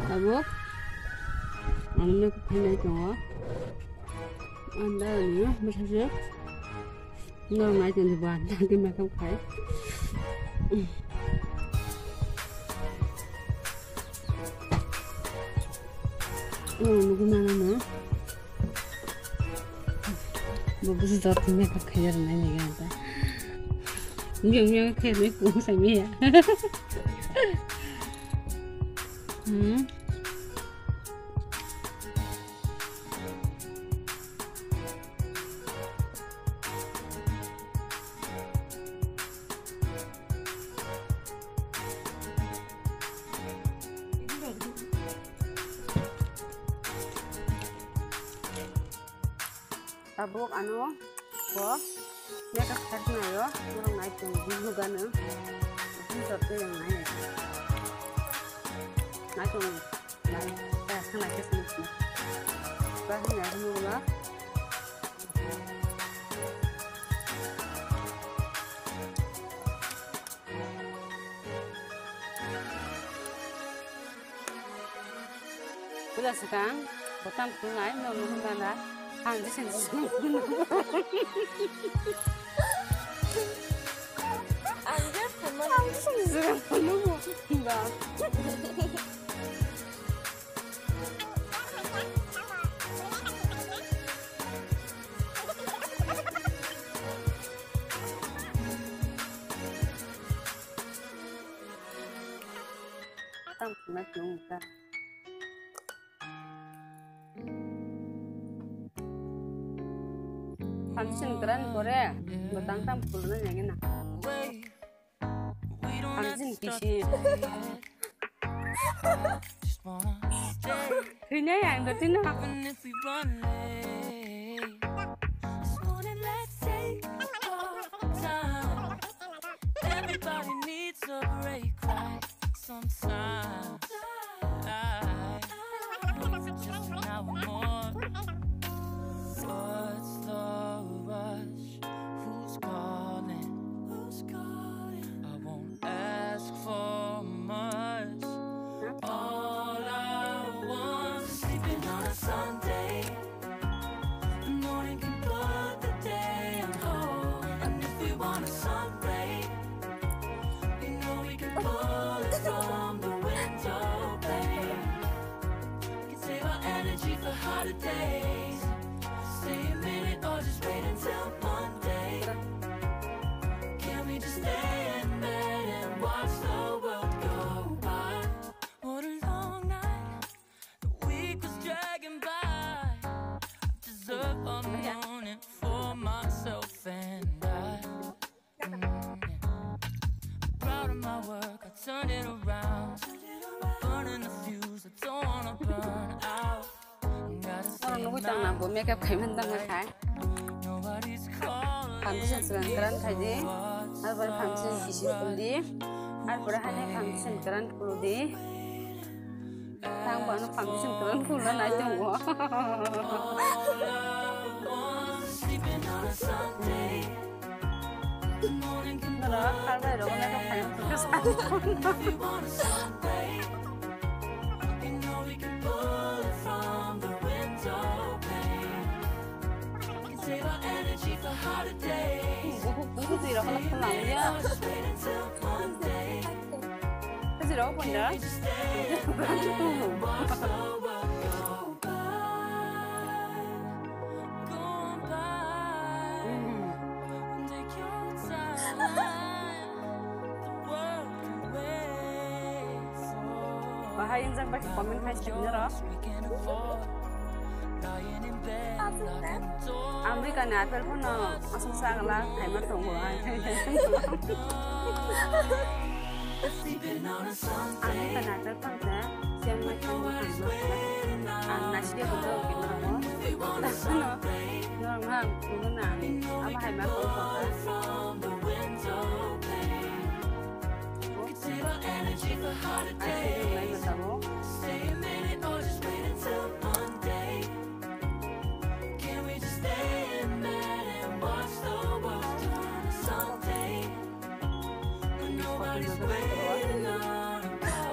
Tabuk Anak kena cowok Anda ni Bersasuk Nggak ngai tuan dibuat Nanti mereka kai Gimana na Bagus jatuh mereka kaya nanya kan Nyung kaya ni pun saya ya Tabuk anu ko mereka karena yo kurang naik yang dulu kan ini satu yang naik yang saya naik ke sini bahkan ya dulu lah sudah sekarang botam tunai nomor mana Anjir sendiri. Anjir teman. Anjir sendiri penuh. Enggak. Tampil juga. Hamsin keren Korea, bertang-tang puluhan yang enak. Hamsin kisi. Ini yang betina. Turn it around. I'm burning the fuse. I don't wanna burn out. Orang nunggu jangan nampu makeup kayak mentang kan? Pamsin sekarang kaji, ada pada pamsin isi kuldi, ada pada hanya pamsin sekarang kuldi. Tang banu pamsin sekarang kulan aja wah. Nara kalau ada orang yang kayak kesan. Buku tidak pernah pulang ya. Tidak pun dah. Bahaya yang sampai komen hashtagnya roh. Amerika ni apel pun asal sang lah, hemat tunggu aja. Amerika ni apel pun je, siang macam hemat. Nasi dia betul kita roh. Orang tunggu nani, apa hemat tunggu kan? Asyik lain tahu.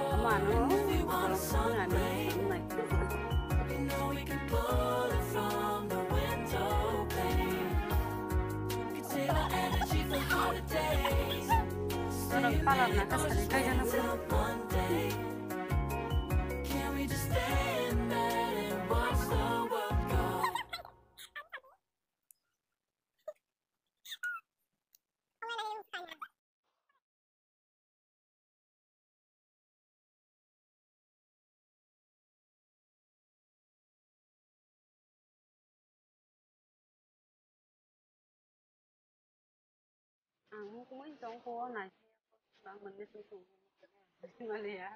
Kamu anu, kalau Palar na kasari kaya na po. Can we just stay in bed and watch the world go? Mo cũng mới trong cô này. Bạn mình đi xuống xuống. Mà lìa.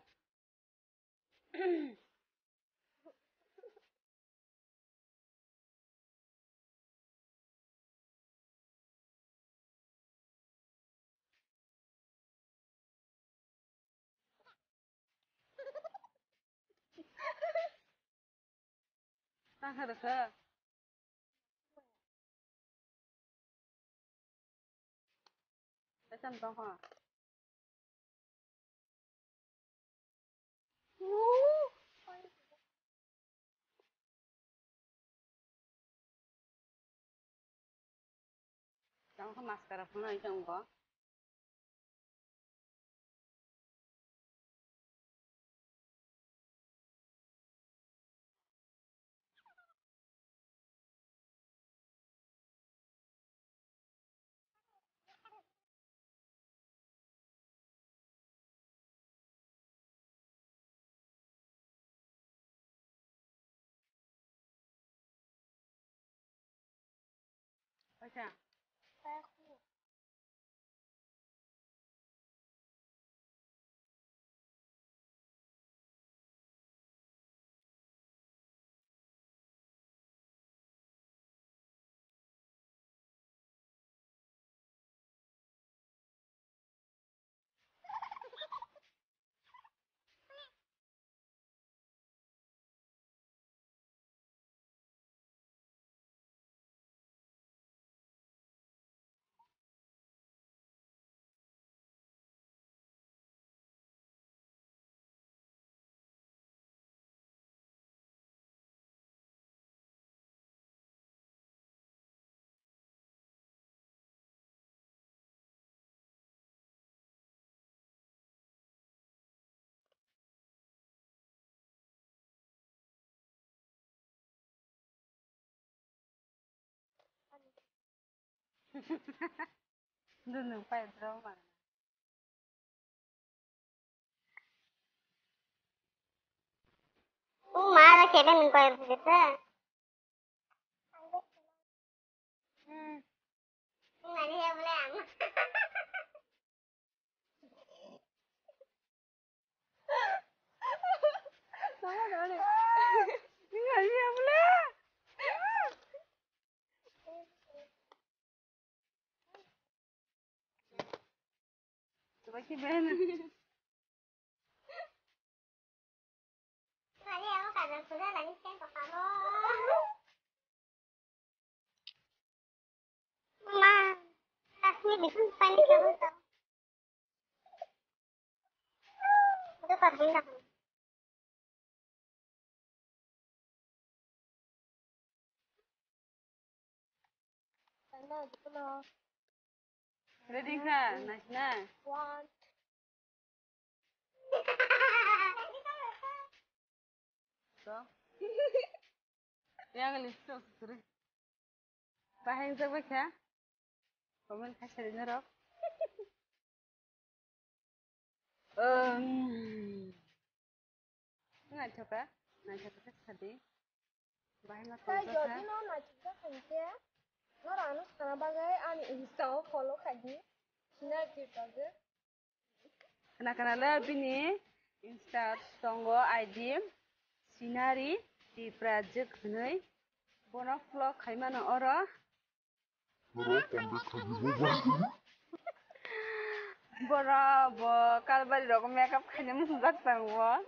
Được hả? Để chăm con hả? Jangan ke maskara pun aja enggak. Baca. Dulu pai drama. Marah kita minta air kita. Nari ya boleh am. Sama dole. Enggak iya boleh. Coba ki ben. Nari ya karena sudah nangis kan kamu. Ma, kasih bikin panik kamu tahu. Itu pernah. Ready ka? Nice na. One. So. Yang listo suri. Bahang sa baca. Komen kasih nerok. Nggak coba. Nggak coba tadi. Bahang nggak Saya tahu jadi no na juga kerja. No rano karena bagai ani install follow kaji. Sinar kita je. Kena bini Insta tonggo ID sinari tiprajwk hnai bono vlog khaimano oro boro bo kalbari rok makeup khaine mujak tangbo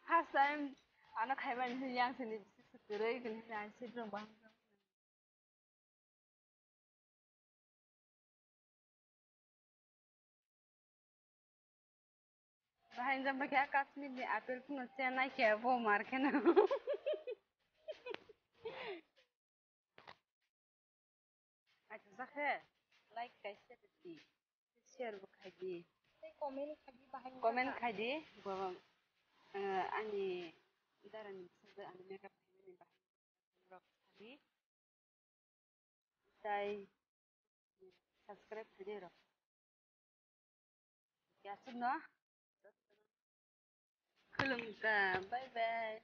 first time ano khaimani yang sini sekurei kini nasi drong bahain jam bakya kasmir ni apel puno chena kya bo markena acha zakhe like kaise diti share bukhaji comment खादि बाहाय comment खादि आंनि दारानि बिसोरजों आंनि makeup खालामनायनि बाहाय खादि जाय subscribe खादि र यासुन न खुलुमका bye bye